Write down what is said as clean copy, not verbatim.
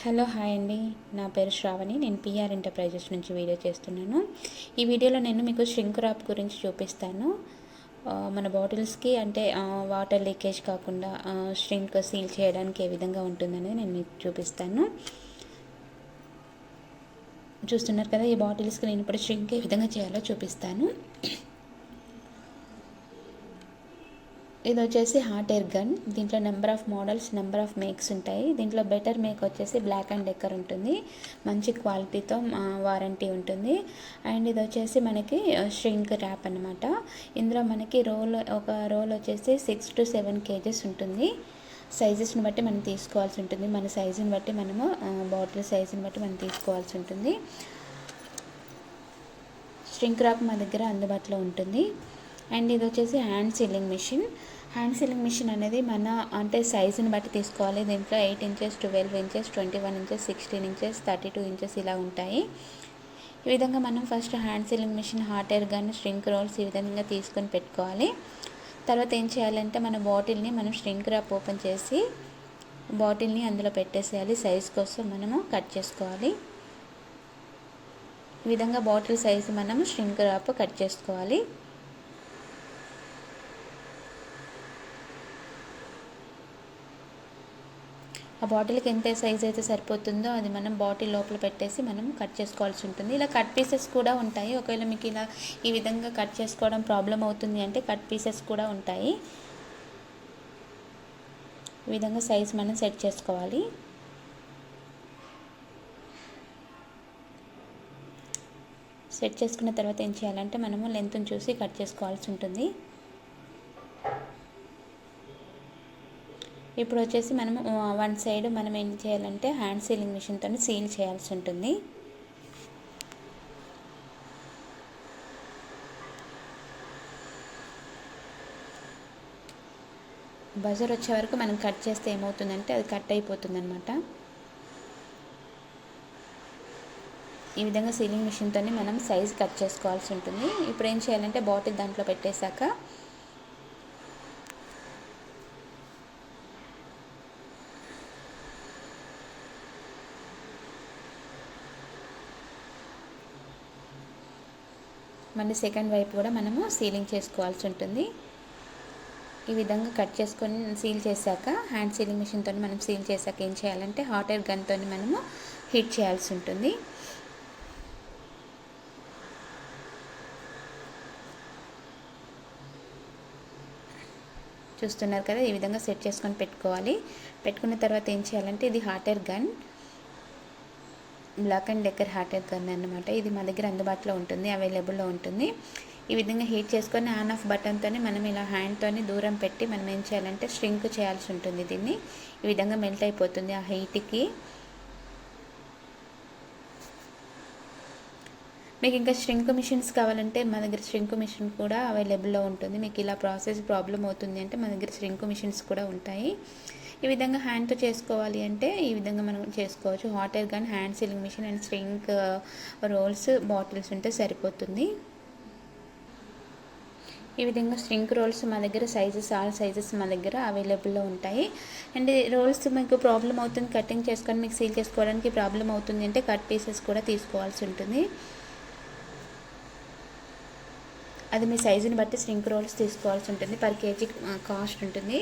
Hello hi అండి, నా పేరు శ్రావణి. నేను పిఆర్ ఎంటర్ప్రైజెస్ నుంచి వీడియో చేస్తున్నాను. ఈ వీడియోలో నేను మీకు ష్రింక్ ర్యాప్ గురించి చూపిస్తాను. మన బాటిల్స్కి అంటే వాటర్ లీకేజ్ కాకుండా ష్రింక్ సీల్ చేయడానికి ఏ విధంగా ఉంటుందనేది నేను మీకు చూపిస్తాను. చూస్తున్నారు కదా, ఈ బాటిల్స్కి నేను ఇప్పుడు ష్రింక్ ఏ విధంగా చేయాలో చూపిస్తాను. ఇది వచ్చేసి హాట్ ఎయిర్ గన్. దీంట్లో number of models, number of makes ఉంటాయి. దీంట్లో బెటర్ మేక్ వచ్చేసి బ్లాక్ అండ్ డెక్కర్ ఉంటుంది. మంచి క్వాలిటీతో వారంటీ ఉంటుంది. అండ్ ఇది వచ్చేసి మనకి ష్రింక్ ర్యాప్ అనమాట. ఇందులో మనకి ఒక రోల్ వచ్చేసి 6 to 7 kgs ఉంటుంది. సైజెస్ని బట్టి మనం తీసుకోవాల్సి ఉంటుంది. మన సైజుని బట్టి మనము బాటిల్ సైజుని బట్టి మనం తీసుకోవాల్సి ఉంటుంది. ష్రింక్ ర్యాప్ మా దగ్గర అందుబాటులో ఉంటుంది. అండ్ ఇది వచ్చేసి hand sealing machine. Hand sealing machine అనేది మన అంటే సైజుని బట్టి తీసుకోవాలి. దీంట్లో 8 inches, 12 inches, 21 inches, 16 inches, 32 inches ఇలా ఉంటాయి. ఈ విధంగా మనం first hand sealing machine, hot air gun, shrink rolls ఈ విధంగా తీసుకొని పెట్టుకోవాలి. తర్వాత ఏం చేయాలంటే మన బాటిల్ని మనం ష్రింక్ ర్యాప్ ఓపెన్ చేసి బాటిల్ని అందులో పెట్టేసేయాలి. సైజ్ కోసం మనము కట్ చేసుకోవాలి. ఈ విధంగా బాటిల్ సైజు మనము ష్రింక్ ర్యాప్ కట్ చేసుకోవాలి. ఆ బాటిల్కి ఎంత సైజ్ అయితే సరిపోతుందో అది మనం బాటిల్ లోపల పెట్టేసి మనం కట్ చేసుకోవాల్సి ఉంటుంది. ఇలా కట్ పీసెస్ కూడా ఉంటాయి. ఒకవేళ మీకు ఇలా ఈ విధంగా కట్ చేసుకోవడం ప్రాబ్లం అవుతుంది అంటే కట్ పీసెస్ కూడా ఉంటాయి. ఈ విధంగా సైజ్ మనం సెట్ చేసుకోవాలి. సెట్ చేసుకున్న తర్వాత ఏం చేయాలంటే మనము లెంత్ని చూసి కట్ చేసుకోవాల్సి ఉంటుంది. ఇప్పుడు వచ్చేసి మనము వన్ సైడ్ మనం ఏం చేయాలంటే హ్యాండ్ సీలింగ్ మిషన్తో సీల్ చేయాల్సి ఉంటుంది. బజర్ వచ్చే వరకు మనం కట్ చేస్తే ఏమవుతుందంటే అది కట్ అయిపోతుంది అనమాట. ఈ విధంగా సీలింగ్ మిషన్తో మనం సైజ్ కట్ చేసుకోవాల్సి ఉంటుంది. ఇప్పుడు ఏం చేయాలంటే బాటిల్ దాంట్లో పెట్టేశాక మళ్ళీ సెకండ్ వైపు కూడా మనము సీలింగ్ చేసుకోవాల్సి ఉంటుంది. ఈ విధంగా కట్ చేసుకొని సీల్ చేశాక హ్యాండ్ సీలింగ్ మిషన్తో మనం సీల్ చేశాక ఏం చేయాలంటే హాట్ ఎయిర్ గన్తో మనము హీట్ చేయాల్సి ఉంటుంది. చూస్తున్నారు కదా, ఈ విధంగా సెట్ చేసుకొని పెట్టుకోవాలి. పెట్టుకున్న తర్వాత ఏం చేయాలంటే ఇది hot air gun, Black and Decker hot air gun అన్నమాట. ఇది మా దగ్గర అందుబాటులో ఉంటుంది, అవైలబుల్లో ఉంటుంది. ఈ విధంగా హీట్ చేసుకొని ఆన్ ఆఫ్ బటన్తో మనం ఇలా హ్యాండ్తో దూరం పెట్టి మనం ఏం చేయాలంటే ష్రింక్ చేయాల్సి ఉంటుంది. దీన్ని ఈ విధంగా మెల్ట్ అయిపోతుంది ఆ హీట్కి. మీకు ఇంకా ష్రింక్ మిషన్స్ కావాలంటే మా దగ్గర ష్రింక్ మిషన్ కూడా అవైలబుల్లో ఉంటుంది. మీకు ఇలా ప్రాబ్లం అవుతుంది అంటే మా దగ్గర ష్రింక్ మిషన్స్ కూడా ఉంటాయి. ఈ విధంగా హ్యాండ్తో చేసుకోవాలి అంటే ఈ విధంగా మనం చేసుకోవచ్చు. Hot air gun, hand sealing machine and shrink rolls, bottles ఉంటే సరిపోతుంది. ఈ విధంగా ష్రింక్ రోల్స్ మా దగ్గర ఆల్ సైజెస్ మా దగ్గర అవైలబుల్లో ఉంటాయి. అండ్ రోల్స్ మీకు ప్రాబ్లం అవుతుంది, కటింగ్ చేసుకొని మీకు సీల్ చేసుకోవడానికి ప్రాబ్లం అవుతుంది అంటే కట్ పీసెస్ కూడా తీసుకోవాల్సి ఉంటుంది. అది మీ సైజుని బట్టి ష్రింక్ రోల్స్ తీసుకోవాల్సి ఉంటుంది. per kg కాస్ట్ ఉంటుంది.